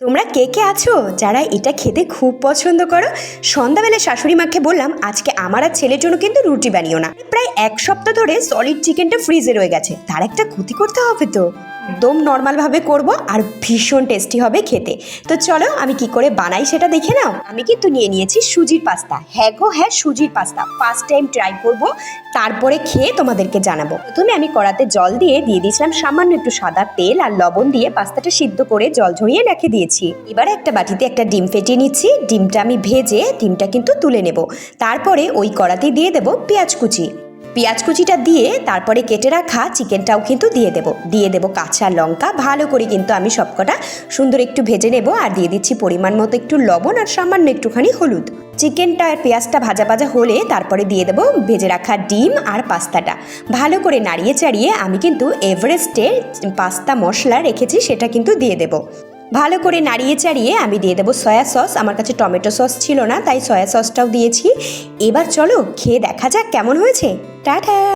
তোমরা কে কে আছো যারা এটা খেতে খুব পছন্দ করো? সন্ধ্যাবেলা শাশুড়ি মাকে বললাম আজকে আমার আর ছেলের জন্য কিন্তু রুটি বানিও না। প্রায় এক সপ্তাহ ধরে সলিড চিকেনটা ফ্রিজে রয়ে গেছে, তার একটা ক্ষতি করতে হবে তো। একদম নর্মালভাবে করব আর ভীষণ টেস্টি হবে খেতে। তো চলো আমি কি করে বানাই সেটা দেখে নাও। আমি কিন্তু নিয়ে নিয়েছি সুজির পাস্তা। হ্যাঁ গো হ্যাঁ, সুজির পাস্তা ফার্স্ট টাইম ট্রাই করব, তারপরে খেয়ে তোমাদেরকে জানাবো। প্রথমে আমি কড়াতে জল দিয়ে দিয়েছিলাম সামান্য একটু সাদা তেল আর লবণ দিয়ে পাস্তাটা সিদ্ধ করে জল ঝরিয়ে রেখে দিয়েছি। এবারে একটা বাটিতে একটা ডিম ফেটিয়ে নিচ্ছি। ডিমটা আমি ভেজে ডিমটা কিন্তু তুলে নেব। তারপরে ওই কড়াতে দিয়ে দেবো পেঁয়াজ কুচি। পেঁয়াজ কুচিটা দিয়ে তারপরে কেটে রাখা চিকেনটাও কিন্তু দিয়ে দেবো কাঁচা লঙ্কা। ভালো করে কিন্তু আমি সবকটা সুন্দর একটু ভেজে নেব আর দিয়ে দিচ্ছি পরিমাণ মতো একটু লবণ আর সামান্য একটুখানি হলুদ। চিকেনটা আর পেঁয়াজটা ভাজা ভাজা হলে তারপরে দিয়ে দেবো ভেজে রাখা ডিম আর পাস্তাটা। ভালো করে নাড়িয়ে চাড়িয়ে আমি কিন্তু এভারেস্টের পাস্তা মশলা রেখেছি, সেটা কিন্তু দিয়ে দেবো। ভালো করে নাড়িয়ে চাড়িয়ে আমি দিয়ে দেবো সয়া সস। আমার কাছে টমেটো সস ছিল না, তাই সয়া সসটাও দিয়েছি। এবার চলো খেয়ে দেখা যাক কেমন হয়েছে। টাটা।